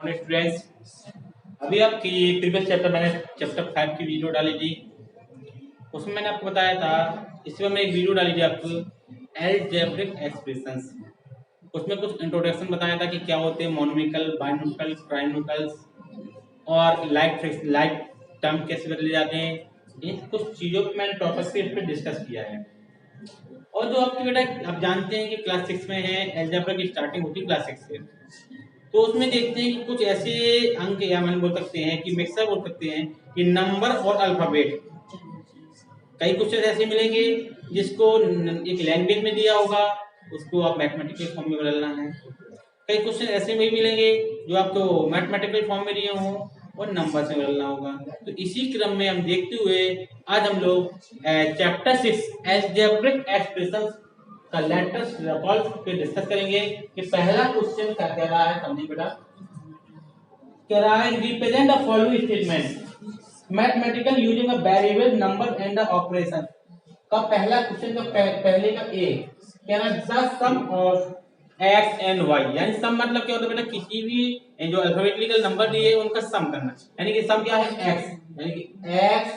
Students, अभी आपकी previous chapter मैंने चैप्टर 5 की वीडियो डाली थी। उसमें मैंने आपको बताया था, इसमें मैंने एक वीडियो डाली थी आपको अलजेब्रिक एक्सप्रेशंस। उसमें कुछ इंट्रोडक्शन बताया था कि क्या होते हैं मोनोमिकल, बाइनोमिकल, ट्राइनोमिकल और लाइक टर्म कैसे बदले जाते हैं। इन कुछ चीज़ों पर मैंने टॉपिक पे इस पर डिस्कस किया है। और जो आपके बेटा आप जानते हैं कि क्लास 6 में है, अलजेब्रा की स्टार्टिंग होती है क्लास 6 से। तो उसमें देखते हैं कि कुछ ऐसे अंक या मैंने बोल सकते हैं कि मिक्सर बोल सकते हैं कि नंबर और अल्फाबेट। कई क्वेश्चन ऐसे मिलेंगे जिसको एक लैंग्वेज में दिया होगा, उसको आप मैथमेटिकल फॉर्म में बदलना है। कई क्वेश्चन ऐसे में मिलेंगे जो आपको मैथमेटिकल फॉर्म में दिए हों और नंबर से बदलना होगा। तो इसी क्रम में हम देखते हुए आज हम लोग चैप्टर 6 अलजेब्रिक एक्सप्रेशंस का लेटर्स रिजल्ट पे डिस्कस करेंगे कि पहला क्वेश्चन क्या कह रहा है। समझिए बेटा, कह रहा है represent the following statement mathematical using a variable number and the operation का पहला क्वेश्चन का पहले का ए कह रहा है the sum of x and y. यानी सम मतलब क्या होता है बेटा, किसी भी जो अल्फाबेटिकल नंबर दिए उनका सम करना। यानी कि सम क्या है एक्स, यानी कि एक्स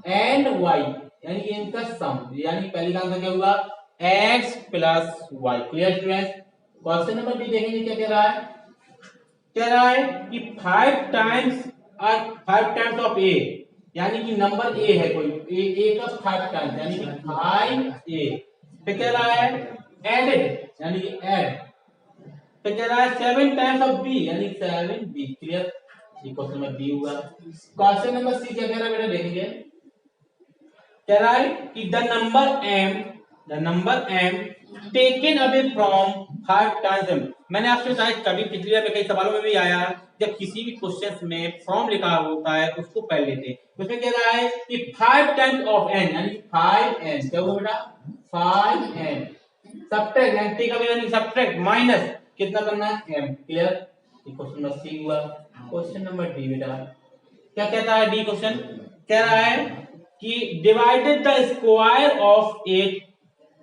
एंड वाई, यानी कि इनका सम। यानी पहली का आंसर क्या हुआ x plus y. Clear student. Question number b देखेंगे क्या कह रहा है। कह रहा है कि 5 टाइम्स ऑफ ए, यानी कि नंबर ए है कोई ए का 5 टाइम्स, यानी कि 5 ए। फिर कह रहा है एडेड, यानी कि ऐड। फिर कह रहा है 7 टाइम्स ऑफ बी, यानी 7 बी। क्लियर, ये क्वेश्चन नंबर बी हुआ। क्वेश्चन नंबर सी क्या कह रहा है बेटा, देखेंगे। कह रहा है कि the number m taken away from 5 times m। मैंने आपसे बताया कभी पिछली बार में कई सवालों में भी आया, जब किसी भी क्वेश्चन में फ्रॉम लिखा होता है उसको पहले लेते हैं। उसमें कह रहा है कि 5 टाइम्स ऑफ n, यानी 5n। क्या हुआ बेटा 5n। सब्ट्रैक्ट, यानी टेक अवे यानी सब्ट्रैक्ट, माइनस कितना करना है m। क्लियर, ये क्वेश्चन नंबर सी हुआ। क्वेश्चन नंबर डी बेटा क्या कहता है। डी क्वेश्चन कह रहा है कि divided the square of 8,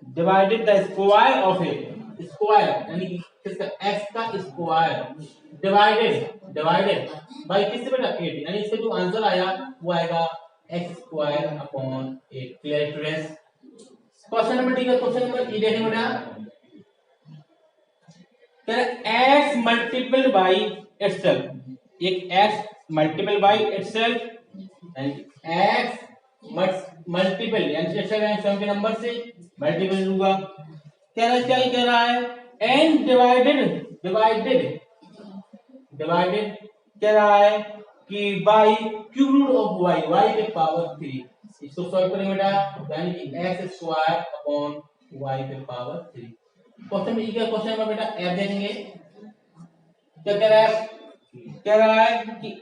divided the square of 8, square यानी कि किसका x का स्क्वायर डिवाइडेड बाय किससे बेटा 8, यानी इसका जो आंसर आया वो आएगा x square upon 8। Clear students. Question number D का क्वेश्चन नंबर ई देखें बेटा। कह रहा है x मल्टीपल बाय इटसेल्फ, एक x multiple by itself, x multiple यानी स्वयं के नंबर से मल्टीपल होगा। कह रहा है क्या कह रहा है एंड डिवाइडेड कह रहा है कि by cube root of y, y के पावर 3। इसको सॉल्व करेंगे बेटा, यानी कि एक्स स्क्वायर अपॉन वाई के पावर 3। क्वेश्चन में क्या क्वेश्चन में बेटा एफ देखेंगे। क्या कह रहा है, कह रहा है कि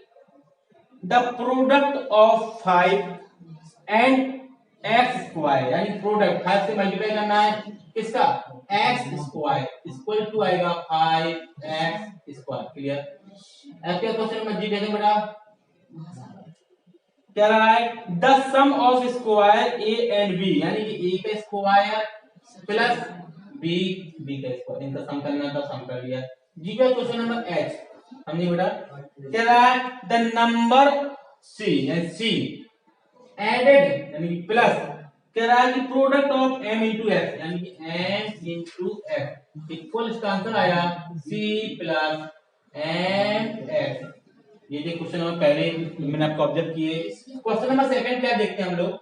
the product of 5 and x square, यानी प्रोडक्ट 5 से मल्टीप्लाई करना है किसका एक्स स्क्वायर इक्वल टू आएगा 5x स्क्वायर। क्लियर। अब क्या क्वेश्चन नंबर जी देखें बेटा। कह रहा है the sum of square a and b, यानी कि a का स्क्वायर प्लस b का स्क्वायर, इनका सम करना था, सम कर लिया। जी का क्वेश्चन नंबर एच हमने बेटा। कह रहा है द नंबर सी, यानी सी एडेड यानी कि प्लस, कह रहा है कि product of m into f, यानी कि m इंटू f इक्वल, इसका आंसर आया c प्लस m f। ये जो क्वेश्चन नंबर पहले मैंने आपको ऑब्जर्व किए। क्वेश्चन नंबर सेकंड क्या देखते हैं हम लोग।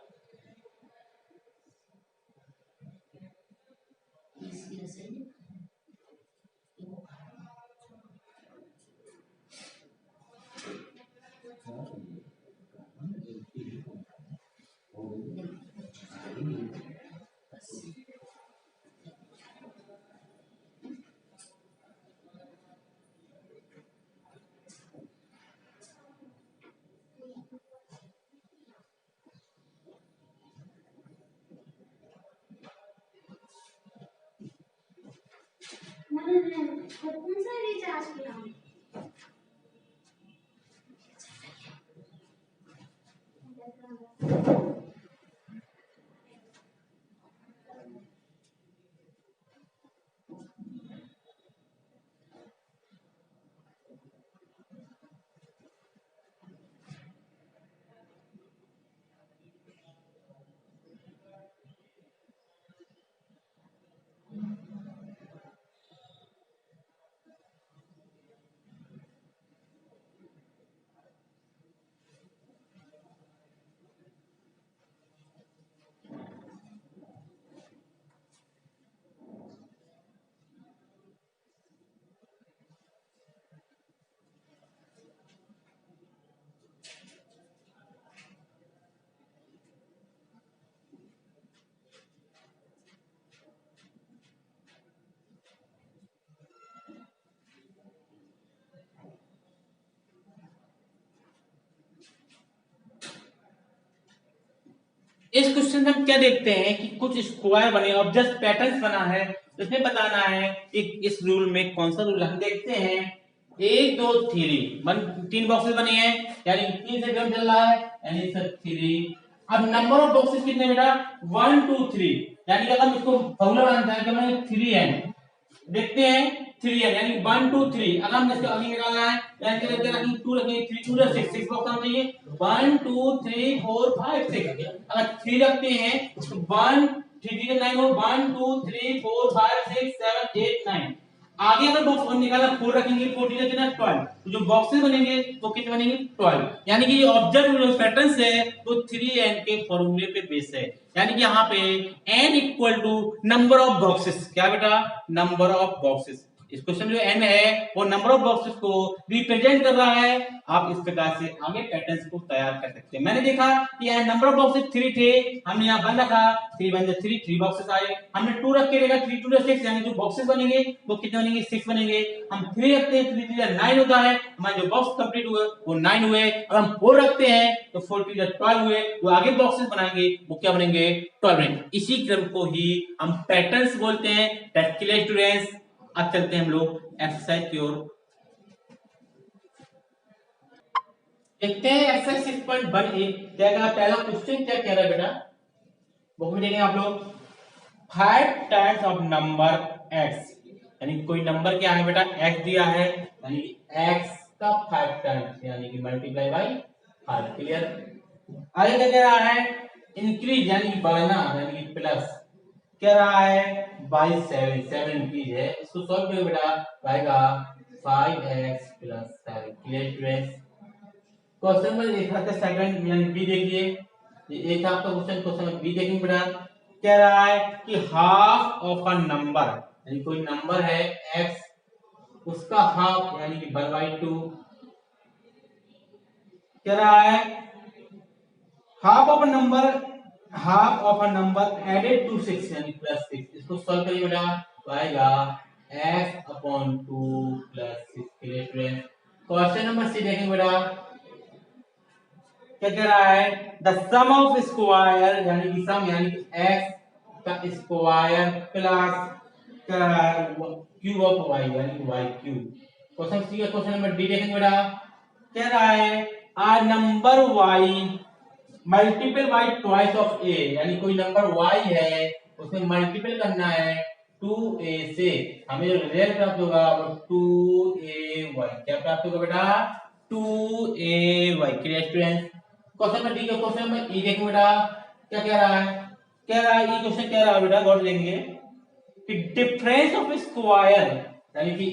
कौन सा रिचार्ज किया। इस क्वेश्चन में हम क्या देखते हैं कि कुछ स्क्वायर बने और जस्ट पैटर्न बना है, तो इसमें बताना है कि इस रूल में कौन सा रूल हम देखते हैं। 1 2 3 तीन बॉक्सेस बने हैं, यानी 3 से क्रम चल रहा है, यानी सर 3। अब नंबर ऑफ बॉक्सेस कितने बेटा 1 2 3, यानी कि अगर हम इसको फॉर्मूला बनाते हैं कि 3n देखते हैं 3n यानी 1 2 3। अगर हम इसको आगे निकालना है यानी कि लेते हैं 2 रखेंगे 3 2 6 6 बॉक्स आना चाहिए 1 2 3 4 5 6। अगर 3 रखते हैं तो 1 3 3 9 हो 1 2 3 4 5 6 7 8 9। आगे अगर बॉक्स 1 निकाला 4 रखेंगे 4 3 कितना 12। तो जो बॉक्सेस बनेंगे वो कितने बनेंगे 12। यानी कि ये ऑब्जेक्ट जो पैटर्न्स है वो 3n के फॉर्मूले पे बेस है। यानी कि यहाँ पे n equal to number of boxes, क्या बेटा नंबर ऑफ बॉक्सेस। इस क्वेश्चन जो n है वो नंबर ऑफ बॉक्सेस को रिप्रेजेंट कर रहा है। आप इस प्रकार से आगे पैटर्न्स को तैयार कर सकते हैं। मैंने देखा कि यहाँ नंबर ऑफ बॉक्सेस 3 थे, हमने यहाँ 1 रखा 3 1 3 3 बॉक्सेस आए। हमने 2 रख के देखा 3 2 6, यानी जो बॉक्सेस बनेंगे वो कितने बनेंगे 6 बनेंगे। हम 3 रखते हैं 3 3 9 होता है, हमारे जो बॉक्स कंप्लीट हुए वो 9 हुए। और हम 4 रखते हैं तो 4 3 12 हुए, जो आगे बॉक्सेस बनाएंगे वो क्या बनेंगे 12 बनेंगे। इसी क्रम को ही हम पैटर्न्स बोलते हैं। टैक्टिकल स्टूडेंट्स अब चलते हैं हम लोग एक्सरसाइज की ओर, देखते हैं एक्सरसाइज 6.1a क्या कहा। पहला क्वेश्चन क्या कह रहा है बेटा, बुक में देखेंगे आप लोग 5 टाइम्स ऑफ नंबर x, यानी कोई नंबर क्या है बेटा x दिया है, यानी x का 5 टाइम्स यानी कि मल्टीप्लाई बाय 5। क्लियर। आगे क्या कह रहा है इंक्रीज यानी कि बढ़ना यानी कि प्लस कह रहा है बाई 7 7 इंक्रीज है। इसको सॉल्व करो बेटा आएगा 5x plus 7। Clear students. Question में देखा था सेकंड यानी बी देखिए, ये एक था आपका क्वेश्चन, क्वेश्चन में बी देखेंगे बेटा कह रहा है कि हाफ ऑफ अ नंबर, यानी कोई नंबर है x उसका हाफ यानी कि 1/2 कह रहा है half of a number added to 6 यानी +6। इसको सॉल्व करिए बेटा तो आएगा x upon 2 + 6। Clear student. Question number c देखेंगे बेटा क्या कह रहा है द सम ऑफ स्क्वायर यानी कि सम यानी कि x का स्क्वायर प्लस क्या रहा है क्यूब ऑफ y यानी कि y क्यूब। क्वेश्चन सी का क्वेश्चन नंबर डी देखेंगे बेटा कह रहा है आ number y multiple by twice of a, यानी कोई नंबर y है उसमें मल्टीपल करना है 2a से, हमें जो रिजल्ट प्राप्त होगा वो 2ay। क्या प्राप्त होगा बेटा 2ay। Clear student. Question number D का क्वेश्चन नंबर ई देखो बेटा क्या कह रहा है, कह रहा है ये क्वेश्चन कह रहा है बेटा गौर देंगे कि डिफरेंस ऑफ स्क्वायर यानी कि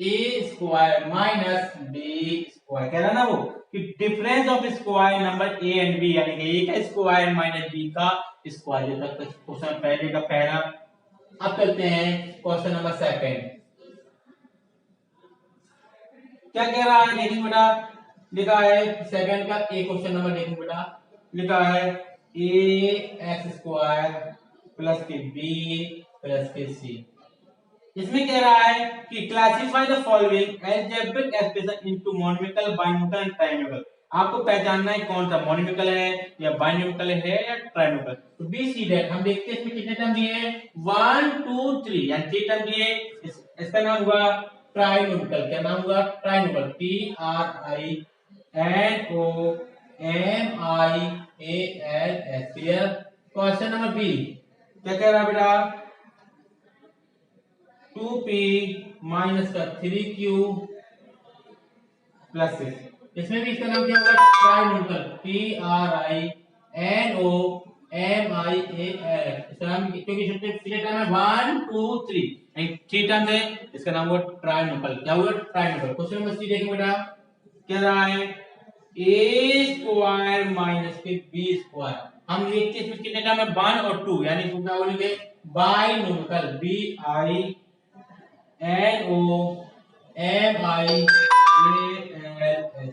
a square minus b square कह रहा है ना वो कि difference of square number a and b यानी कि ए का स्क्वायर माइनस बी का स्क्वायर। तक क्वेश्चन पहले का पहला। अब चलते हैं क्वेश्चन नंबर सेकंड क्या कह रहा है देखेंगे बेटा लिखा है सेकंड का ए क्वेश्चन नंबर देखेंगे बेटा लिखा है A X square plus K B plus K C. इसमें कह रहा है कि classify the following algebraic expression into monomial binomial and trinomial. आपको पहचानना है कौन सा मोनोमिकल है या बाइनोमिकल है या ट्राइनोमिकल। तो बी सी दैट हम देखते हैं इसमें कितने टर्म दिए हैं 1 2 3 यानी 3 टर्म दिए। इसका नाम हुआ ट्राइनोमिकल। क्या नाम हुआ ट्राइनोमिकल T R I N O M I A L S। Clear. Question number b क्या कह रहा है बेटा 2p माइनस का 3q प्लस 6। इसमें भी इसका नाम क्या होगा ट्राइनोमिकल TRINOMIAL। इसका नाम क्योंकि सबसे टर्म है 1 2 3 यानी 3 टर्म है, इसका नाम हुआ ट्राइनोमिकल। क्या हुआ ट्राइनोमिकल। क्वेश्चन नंबर सी देखिए बेटा कह रहा है a स्क्वायर माइनस के b स्क्वायर। हम लिखते हैं इसमें कितने टर्म है 1 और 2 यानी क्या बोलेंगे binomial BI NOMIALS।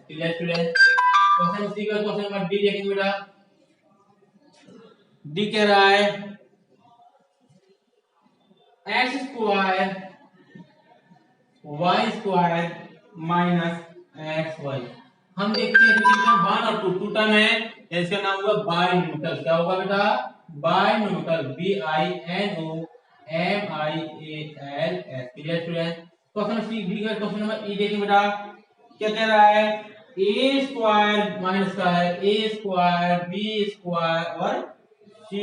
Clear student. Question C का क्वेश्चन नंबर डी देखेंगे बेटा डी कह रहा है x square y square minus xy। हम देखते हैं कितना 1 और 2 टर्म है या इसका नाम होगा बायनोमिकल। क्या होगा बेटा? Binomial, BINOMIALS। Clear student? Question c b का क्वेश्चन नंबर ई देखिए बेटा, क्या कह रहा है? ए स्क्वायर माइनस का है ए स्क्वायर बी स्क्वायर और सी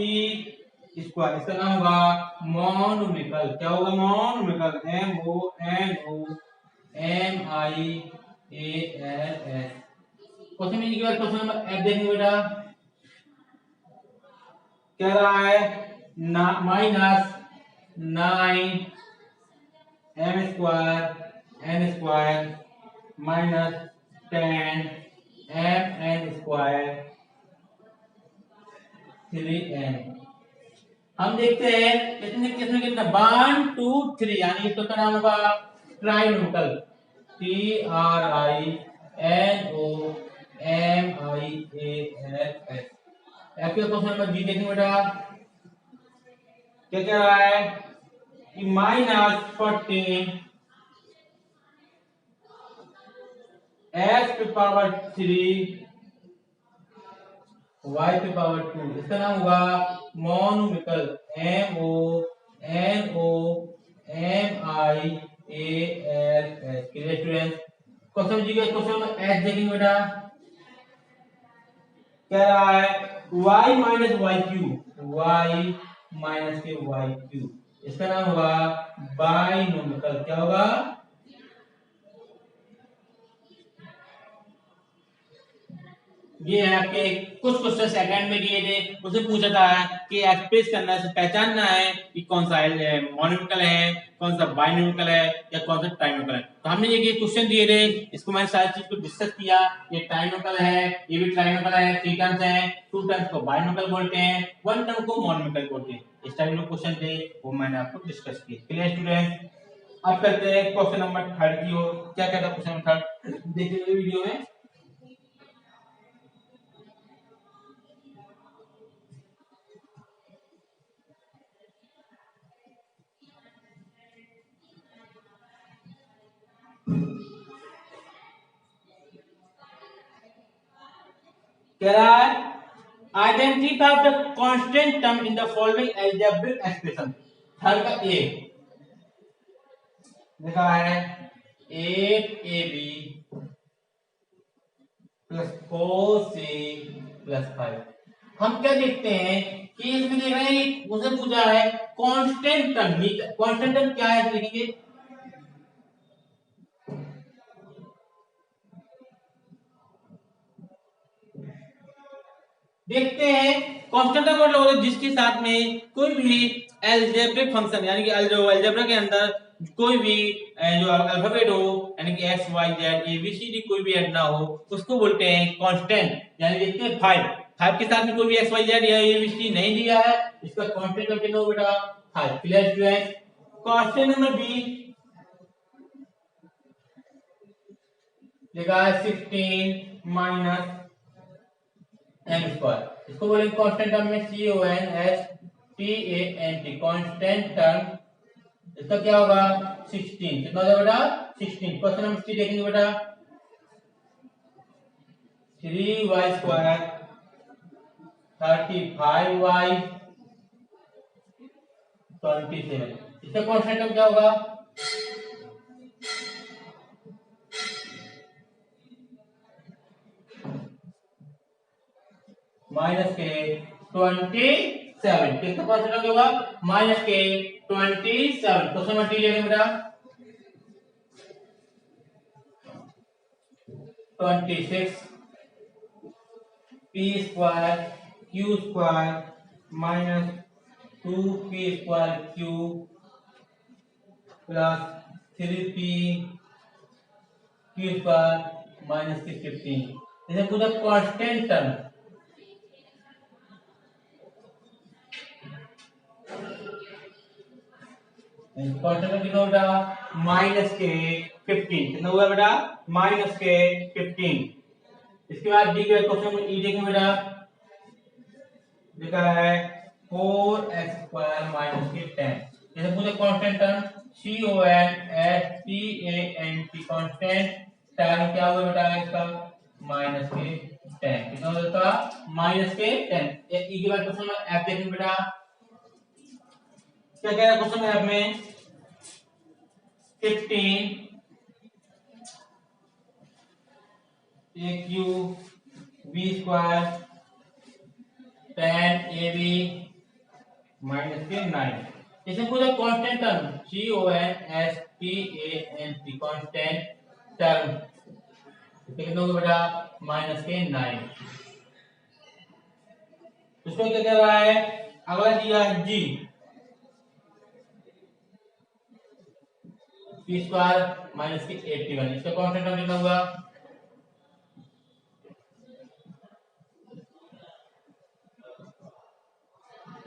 स्क्वायर, इसका नाम होगा मोनोमिकल। क्या होगा? मोनोमिकल, MONOMIALS। क्वेश्चन में बाद क्वेश्चन नंबर एफ देखेंगे बेटा, क्या रहा है? Minus 9m square n square minus 10mn square 3n। हम देखते हैं कितने कितने कितना 1 2 3, यानी इसका क्या नाम होगा? ट्राइनोमिकल, TRINOMIALS। ऐसे क्वेश्चन नंबर बी देखेंगे बेटा, क्या कह रहा है कि -14 x पे पावर 3 y पे पावर 2, इसका नाम होगा मोनोमिकल, MONOMIALS। Clear student? क्वेश्चन जी का क्वेश्चन नंबर एच देखेंगे बेटा, कह रहा है y minus y cube, y minus के वाई क्यूब, इसका नाम होगा बाइनोमिकल। क्या होगा? ये है आपके कुछ क्वेश्चन सेकंड में दिए थे, उसे पूछा था कि एक्सप्रेस करना है, पहचानना है कि कौन सा मोनोमिकल है, कौन सा बाइनोमिकल है या कौन सा ट्राइनोमिकल है। तो हमने ये क्वेश्चन दिए थे, इसको मैंने सारी चीज को डिस्कस किया। ये ट्राइनोमिकल है, ये भी ट्राइनोमिकल है, 3 टर्म्स हैं, 2 टर्म्स को बाइनोमिकल बोलते हैं, 1 टर्म को मोनोमिकल बोलते हैं। इस टाइप के क्वेश्चन थे, वो मैंने आपको डिस्कस किए। Clear student? अब करते हैं क्वेश्चन नंबर 3 की ओर। क्या कहता है क्वेश्चन नंबर 3, देखिए वीडियो में। कह रहा है identify the constant term in the following algebraic expression. Third का ए लिखा है 8ab प्लस 4c प्लस 5। हम क्या देखते हैं कि इसमें देख रहे हैं, मुझे पूछा है कांस्टेंट टर्म। कांस्टेंट टर्म क्या है लिखेंगे, देखते हैं। कांस्टेंट का मतलब होता है जिसके साथ में कोई भी अलजेब्रिक फंक्शन, यानी कि अलजेब्रा के अंदर कोई भी जो अल्फाबेट हो, यानी कि x y z a b c d कोई भी ऐड ना हो, उसको बोलते हैं कांस्टेंट। यानी देखते हैं 5 के साथ में कोई भी x y z या a b c d नहीं दिया है, इसका कांस्टेंट टर्म कितना हो बेटा? 5। Clear student? Question number b लिखा है 16 माइनस m स्क्वायर, इसको बोलेंगे कांस्टेंट टर्म में CONSTANT, कांस्टेंट टर्म। इसका क्या होगा? 16। कितना हो जाएगा बेटा? 16। क्वेश्चन नंबर 3 देखेंगे बेटा, 3y स्क्वायर 35y 27, इसका कांस्टेंट टर्म क्या होगा? माइनस के 27। कितना परसेंट होगा? माइनस के 27। क्वेश्चन नंबर 3 लेंगे बेटा, 26 p square q square minus 2p square q plus 3p q square minus 15। इसे पूरा कांस्टेंट टर्म। कांस्टेंट कितना होगा? माइनस के 15। कितना हुआ बेटा? माइनस के 15। इसके बाद डी का क्वेश्चन ई देखेंगे बेटा, लिखा है 4x स्क्वायर माइनस के 10। जैसे पूछे constant term CONSTANT constant term क्या हुआ बेटा? इसका माइनस के 10 कितना हो जाता माइनस के 10। एक ई के बाद क्वेश्चन नंबर एफ देखेंगे बेटा क्या कह रहा है क्वेश्चन एफ में 15 A Q B square 10 A B minus K 9 इसे पूरा constant term C O N S T A N T constant term कितना होगा बेटा माइनस के 9। उसको क्या कह रहा है अगला दिया जी पी स्क्वायर माइनस के 81 इसका कांस्टेंट टर्म कितना होगा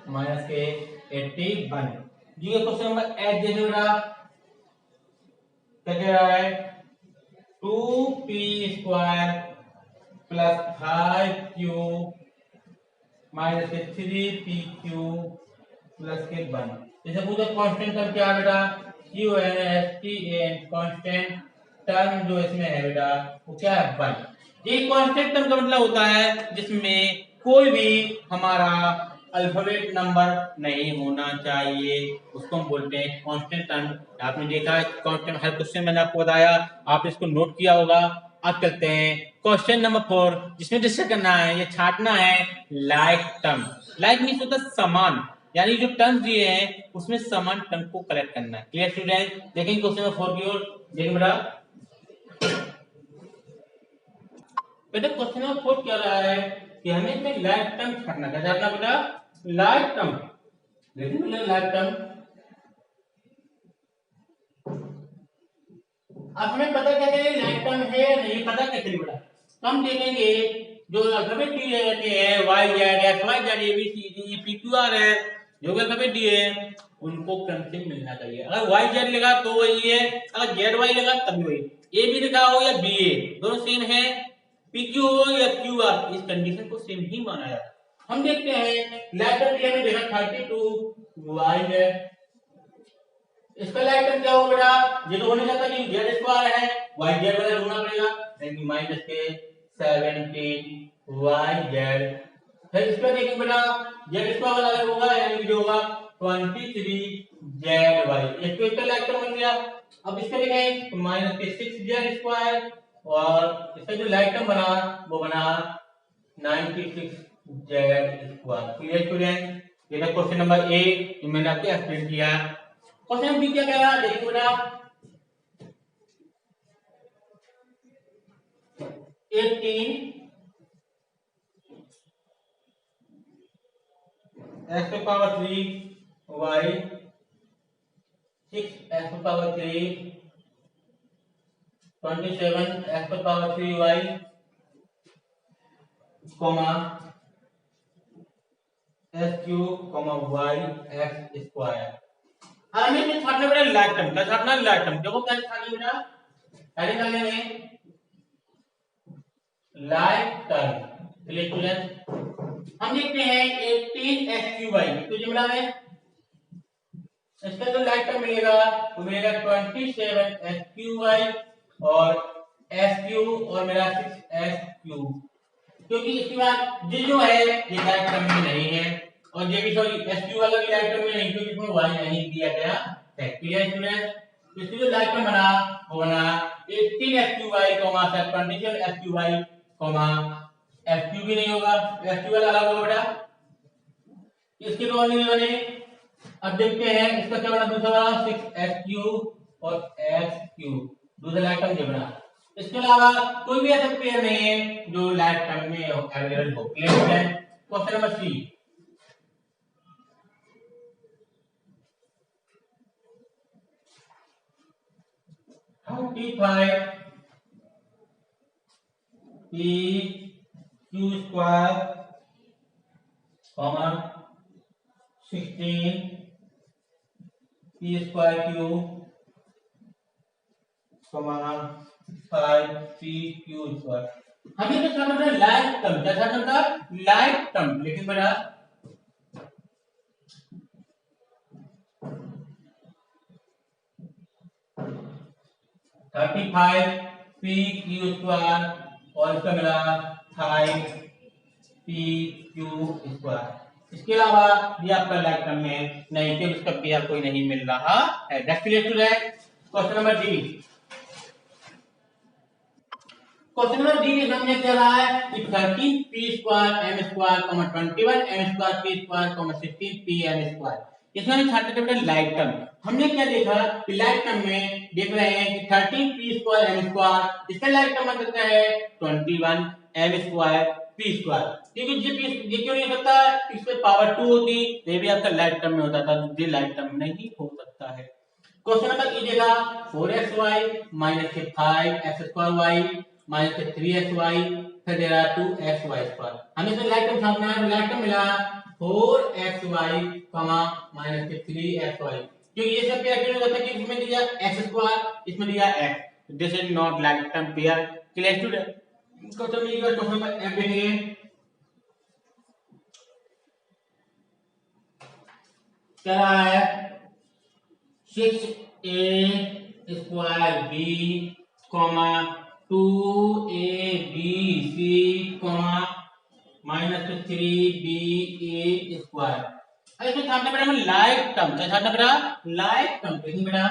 माइनस के 81। जी ये क्वेश्चन नंबर 8 देखिए बेटा क्या कह रहा है 2p square plus 5q minus के 3pq प्लस के 1 जैसे पूछा कांस्टेंट टर्म क्या है बेटा q n s t n constant term जो इसमें है बेटा वो क्या है 1। ये कांस्टेंट टर्म का मतलब होता है जिसमें कोई भी हमारा अल्फाबेट नंबर नहीं होना चाहिए उसको हम बोलते हैं कांस्टेंट टर्म। आपने देखा है कांस्टेंट हर क्वेश्चन मैंने आपको बताया आप इसको नोट किया होगा। अब चलते हैं क्वेश्चन नंबर 4 जिसमें डिस्कस करना है ये छांटना है लाइक टर्म। लाइक मींस होता है समान यानी जो टर्म्स दिए हैं उसमें समान टर्म को कलेक्ट करना है। क्लियर स्टूडेंट देखेंगे क्वेश्चन नंबर 4 की ओर देखिए बेटा क्वेश्चन नंबर 4 क्या रहा है कि हमें इसमें लाइक टर्म छांटना क्या छांटना बेटा लाइक टर्म। देखिए बेटा लाइक टर्म अब हमें पता कैसे लाइक टर्म है या नहीं पता कैसे बेटा हम देखेंगे जो अल्फाबेट दिए रहते हैं y z x y z a b c d e p q r है जो भी अल्फाबेट दिए हैं उनको क्रम से मिलना चाहिए। अगर y z लगा तो वही है अगर z y लगा तब भी वही a b लिखा हो या b a दोनों सेम है p q हो या q r इस कंडीशन को सेम ही माना जाता है। हम देखते हैं लेटर दिया में देखा 32 y है इसका लाइक टर्म क्या होगा बेटा ये तो होने जाता कि z स्क्वायर है y z वाला ढूंढना पड़ेगा यानी माइनस के 17 y z फिर इसका देखिए बेटा z स्क्वायर वाला अगर होगा यानी जो होगा 23 z y इसका लाइक टर्म बन गया। अब इसका देखें तो माइनस के 6 z स्क्वायर और इसका जो लाइक टर्म बना वो बना 96 z स्क्वायर। क्लियर स्टूडेंट ये था क्वेश्चन नंबर 8 जो मैंने आपको एक्सप्लेन किया। क्वेश्चन बी क्या कह रहा है देखिए बेटा 18 x to power 3 y 6 x to power 3 27 x to power 3 y comma s cube comma y x square. हमें ये छाटना बेटा लाइक टर्म क्या छाटना लाइक टर्म देखो क्या छाटेंगे बेटा पहले डालेंगे लाइक टर्म। चलिए स्टूडेंट हम देखते हैं 18 xqy तो जुमला में इसका जो लाइक टर्म मिलेगा वो मिलेगा 27 xqy और sq और मेरा 6 sq क्योंकि इसके बाद ये जो है ये लाइक टर्म में नहीं है और ये भी सॉरी sq वाला भी लाइक टर्म में नहीं क्योंकि इसमें y नहीं दिया गया है। क्लियर स्टूडेंट तो इसकी जो लाइक टर्म बना वो बना 18 xqy 27 xqy sq भी नहीं होगा sq वाला अलग होगा बेटा इसके तो नहीं बने। अब देखते हैं इसका क्या बना दूसरा बना 6sq और sq दूसरा लाइक टर्म ये बना। इसके अलावा कोई भी ऐसा पेयर नहीं है जो लाइक टर्म में अवेलेबल हो। क्लियर है question number 3 35 p q square 16 p square cube 5 p q square. हमें क्या करना है लाइक टर्म क्या करना था लाइक टर्म लेकिन बेटा thirty five P q square और इसका मिला 5 पी क्यू स्क्वायर। इसके अलावा ये आपका लाइक टर्म में नेगेटिव इसका पेयर कोई नहीं मिल रहा है। Question number d. Question number d में हमने क्या रहा है कि 13 p square m square 21 m square p square 16 p m square. इसमें हम छात्र बेटा लाइक टर्म हमने क्या देखा कि लाइक टर्म में देख रहे हैं कि 13 पी स्क्वायर एम स्क्वायर इसका लाइक टर्म बन सकता है 21 एम स्क्वायर पी स्क्वायर, क्योंकि ये क्यों नहीं हो सकता, इसमें पावर 2 होती तो ये भी आपका लाइक टर्म में होता था, ये लाइक टर्म में नहीं हो सकता है। क्वेश्चन नंबर ई देगा 4xy minus 5x square y minus 3xy फिर दे रहा है 2xy स्क्वायर। हमें इसमें लाइक टर्म छापना है, लाइक टर्म मिला 4xy माइनस 3xy, क्योंकि ये सब पेयर क्यों होता है कि इसमें दिया x स्क्वायर इसमें दिया x, this is not like term pair. Clear student. Question number F देखेंगे। क्या रहा है 6a square b 2abc minus 3ba square. इसमें छापना बेटा हमें लाइक टर्म, क्या छापना बेटा लाइक टर्म। देखिए बेटा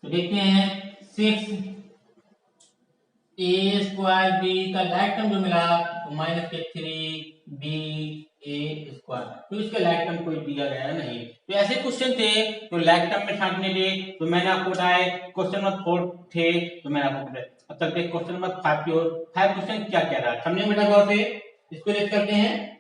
तो देखते हैं 6a स्क्वायर b का लाइक टर्म जो मिला तो माइनस 3ba स्क्वायर, तो इसका लाइक टर्म कोई दिया गया नहीं। तो ऐसे क्वेश्चन थे तो लाइक टर्म में छापने के तो मैंने आपको बताया क्वेश्चन नंबर 4 थे तो मैंने आपको बताया। अब चलते हैं क्वेश्चन नंबर 5 की ओर। 5 क्वेश्चन क्या कह रहा है समझे बेटा गौर से, इसको रेट करते हैं।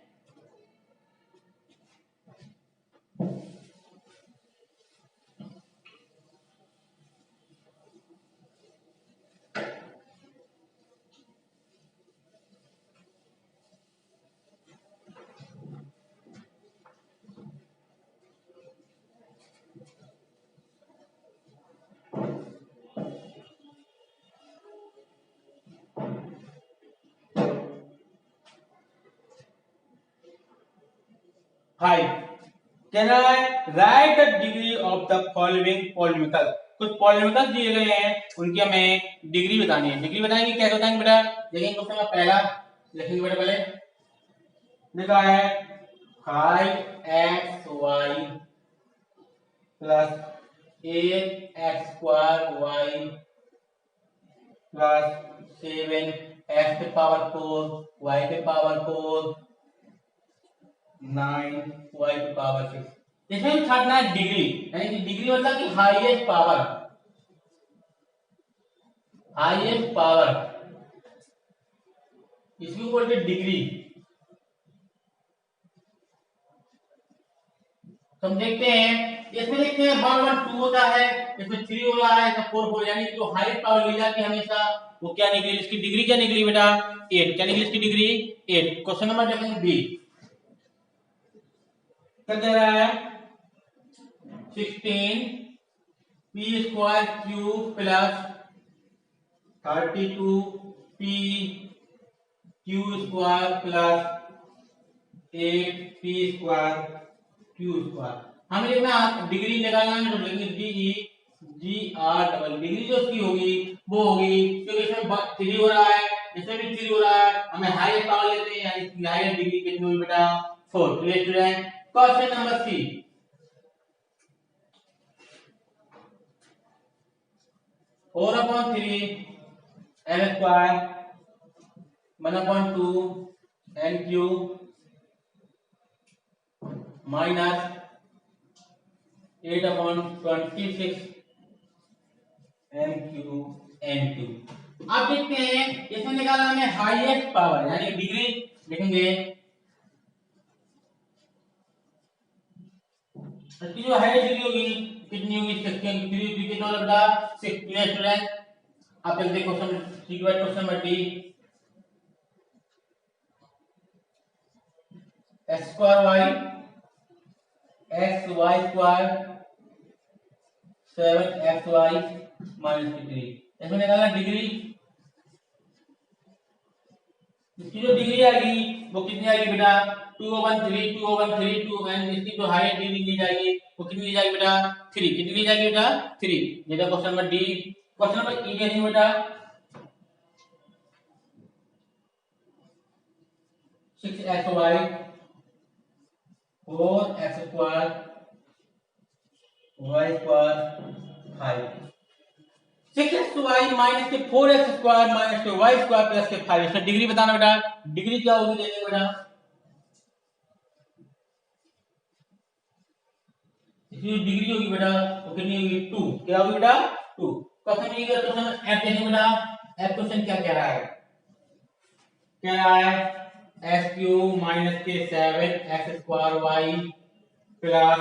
कह रहा है right the degree of the following polynomial. कुछ पॉलिनोमियल दिए गए हैं उनकी हमें डिग्री बतानी है। डिग्री बताएंगे क्या बताएंगे बेटा, देखेंगे क्वेश्चन में पहला लिखेंगे बेटा, पहले लिखा है 5xy plus 8x square y plus 7x के पावर 4 y के पावर 4 9 y की पावर 6। इसमें हम छापना है डिग्री, यानी कि डिग्री मतलब कि हाईएस्ट पावर, हाईएस्ट पावर इसको बोलते हैं डिग्री। तो हम देखते हैं इसमें देखते हैं 1 1 2 होता है, इसमें 3 हो रहा है, इसमें 4 4, यानी कि जो हाईएस्ट पावर ली जाती है हमेशा वो क्या निकली, इसकी डिग्री क्या निकली बेटा 8। क्या निकली इसकी डिग्री 8। क्वेश्चन नंबर देखेंगे बी। क्या कह रहा है 16 p square cube plus 32 p q square plus 8 p square q square. हमें लिखना डिग्री निकालना है तो लिखेंगे d g r double. Degree जो उसकी होगी वो होगी, क्योंकि इसमें 3 हो रहा है इसमें भी 3 हो रहा है, हमें हाईएस्ट पावर लेते हैं यानी हाईएस्ट डिग्री कितनी हुई बेटा 4। Clear student. Question number c 4/3 n square 1/2 n cube minus 8/26 n cube n cube. अब देखते हैं इसमें निकालना हमें हाईएस्ट पावर यानी डिग्री। लिखेंगे इसकी जो हाईएस्ट डिग्री होगी कितनी होगी 3 कितना होगा 6। Clear student. अब चलते क्वेश्चन सी के बाद question number D. x square y x y square 7xy minus 3। इसमें निकालना डिग्री इसकी जो डिग्री आएगी वो कितनी आएगी बेटा 2/3 2/3 2 एंड इसकी जो हायर डिग्री ली जाएगी वो कितनी ली जाएगी बेटा 3 कितनी ली जाएगी बेटा 3 ये था question number d. Question number ई देखेंगे बेटा 6xy 4x square y square 5 6xy minus के 4x स्क्वायर माइनस के y स्क्वायर प्लस के 5 इसमें डिग्री बताना बेटा डिग्री क्या होगी देखेंगे बेटा इसकी डिग्री होगी बेटा तो कितनी होगी 2 क्या होगी बेटा 2। क्वेश्चन ये क्वेश्चन एफ देखेंगे बेटा एफ क्वेश्चन क्या कह रहा है एक्स क्यूब माइनस के 7x square y plus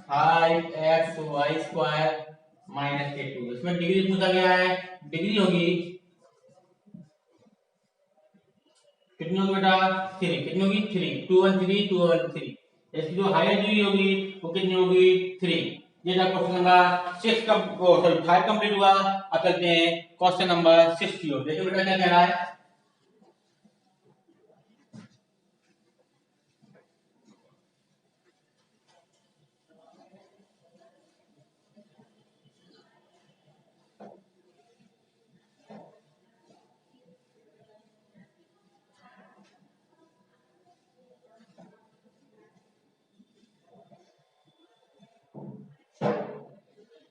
5x y square minus के 2 इसमें डिग्री पूछा गया है डिग्री होगी कितनी होगी बेटा 3 कितनी होगी 3 2 1 3 2 1 3 इसकी जो हायर डिग्री होगी वो कितनी होगी 3। ये था क्वेश्चन नंबर 6 का सॉरी 5 कंप्लीट हुआ। अब चलते हैं क्वेश्चन नंबर 6 की ओर देखिए बेटा क्या कह रहा है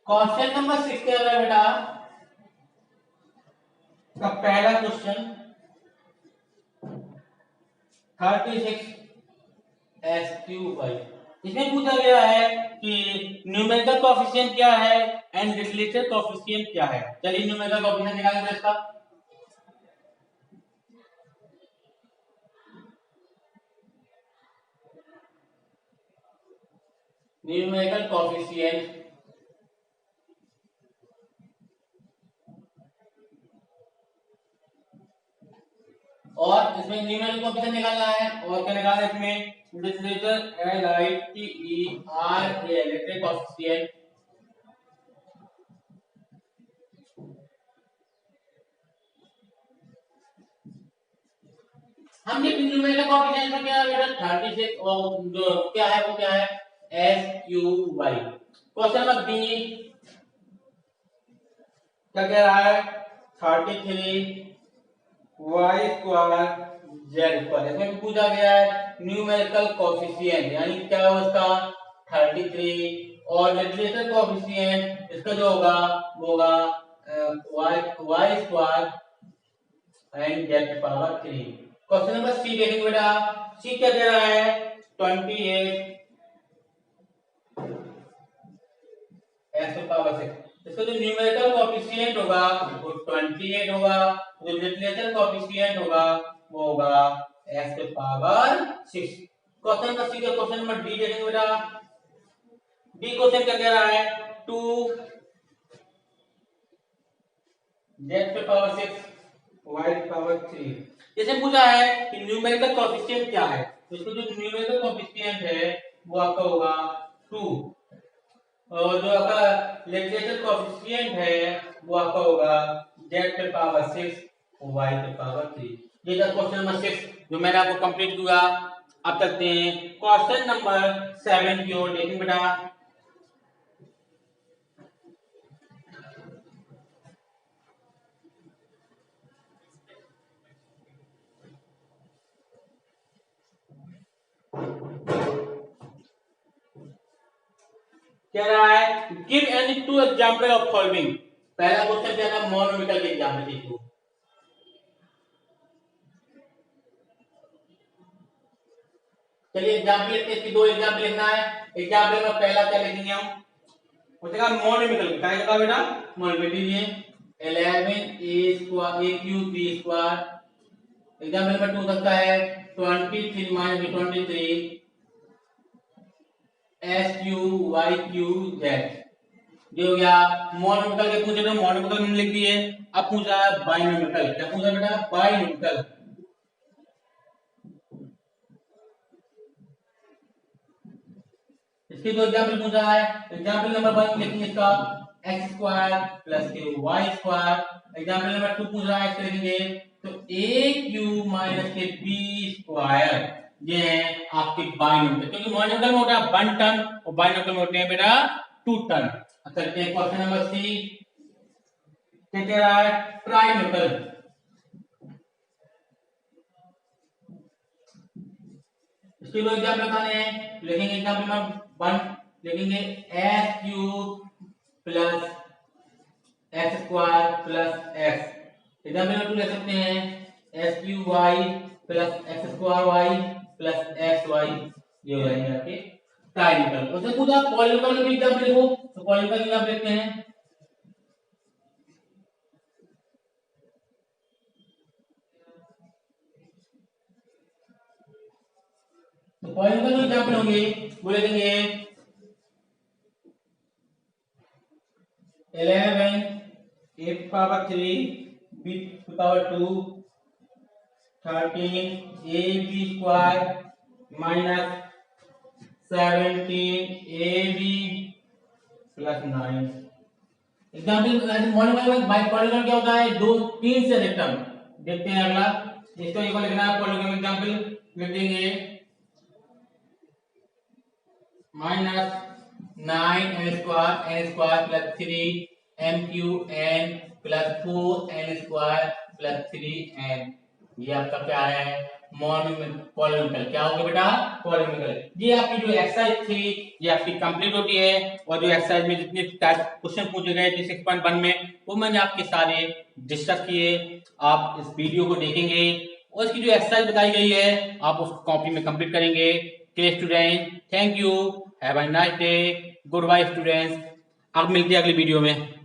क्वेश्चन नंबर 6 क्या है बेटा का पहला क्वेश्चन 36x³ इसमें पूछा गया है कि न्यूमेरिकल कोएफिशिएंट क्या है एंड रिलेटेड कोएफिशिएंट क्या है। चलिए न्यूमेरिकल कोएफिशिएंट निकालेंगे इसका न्यूमेरिकल कोएफिशिएंट और इसमें न्यूमेरिकल कोएफिशिएंट निकालना है और क्या निकालना है इसमें लिटरेचर LITERAL रिलेटेड कोएफिशिएंट हमने न्यूमेरिकल कोएफिशिएंट में क्या है बेटा 36 और जो क्या है वो क्या है SQY। क्वेश्चन नंबर बी क्या कह रहा है 33 y स्क्वायर z स्क्वायर इसमें पूछा गया है न्यूमेरिकल कोएफिशिएंट यानी क्या है उसका 33 और लिटरेचर कोएफिशिएंट इसका जो होगा वो होगा y square and z power 3। Question number c देखेंगे बेटा सी क्या कह रहा है 28 x पावर 6 इसका जो न्यूमेरिकल कोएफिशिएंट होगा वो 28 होगा जो लिटरेचर कोएफिशिएंट होगा वो होगा x power 6। Question number c का क्वेश्चन नंबर डी देखेंगे बेटा डी क्वेश्चन क्या कह रहा है 2 z पावर 6 y पावर 3 जैसे पूछा है कि न्यूमेरिकल कोएफिशिएंट क्या है तो इसको जो न्यूमेरिकल कोएफिशिएंट है वो आपका होगा 2 और जो आपका लिटरेचर कोएफिशिएंट है वो आपका होगा z पावर 6 y पावर 3। ये था क्वेश्चन नंबर 6 जो मैंने आपको कंप्लीट किया। अब चलते हैं क्वेश्चन नंबर 7 की ओर देखें बेटा कह रहा है give any 2 example of following. पहला क्वेश्चन क्या था मोनोमियल के एग्जांपल देखो चलिए एग्जांपल लिखते हैं इसकी 2 एग्जांपल लिखना है। एग्जांपल में पहला क्या लिखेंगे हम उसका मोनोमियल क्या लिखा बेटा मोनोमियल लीजिए 11a² एग्जांपल नंबर 2 सकता है 23 - 23 SQYQZ जो हो गया मोनोमियल के पूछे तो मोनोमियल में लिख दिए। अब पूछा है बाइनोमियल क्या पूछा बेटा बाइनोमियल इसके दो एग्जांपल पूछा है। एग्जांपल नंबर 1 लिखेंगे इसका x² + y²। एग्जांपल नंबर 2 पूछ रहा है इसके लिखेंगे तो ए क्यू माइनस के बी स्क्वायर, ये है आपके बाइनोमियल, क्योंकि मोनोमियल में होता है 1 टर्म और बाइनोमियल में होते हैं बेटा 2 टर्म। चलते हैं क्वेश्चन नंबर सी, तेरा ट्राइनोमियल। इसके लिए एग्जाम्पल बताने हैं, लिखेंगे एग्जाम्पल नंबर 1, लिखेंगे s cube plus x square plus x. Example number 2 ले सकते हैं s cube y plus x square y plus x y, ये हो जाएंगे आपके ट्राइनोमियल। उससे पूछा पॉलीनोमियल में भी एग्जाम्पल लिखो, तो पॉलीनोमियल एग्जाम्पल लिखते हैं। तो पॉलीनोमियल एग्जाम्पल होंगे, बोले देंगे 11 a power 3 b power 2 13 ab square minus 17 ab plus 9। Example polynomial by polynomial क्या होता है, 2 3 से अधिक टर्म। देखते हैं अगला, इसको एक बार लिखना है पॉलीनोमियल एग्जाम्पल, लिख देंगे minus 9 n square plus 3 m Q n plus 4 n square plus 3 n। ये आपका क्या है, पॉलीनोमियल। क्या होगा बेटा, पॉलीनोमियल। ये आपकी जो एक्सरसाइज थी ये आपकी कंप्लीट होती है, और जो एक्सरसाइज में जितने क्वेश्चन पूछे गए थे 6.1 में, वो मैंने आपके सारे डिस्कस किए। आप इस वीडियो को देखेंगे और इसकी जो एक्सरसाइज बताई गई है आप उसको कॉपी में कंप्लीट करेंगे। Student, thank you, have a nice day, good bye students. अब मिलते हैं अगली वीडियो में।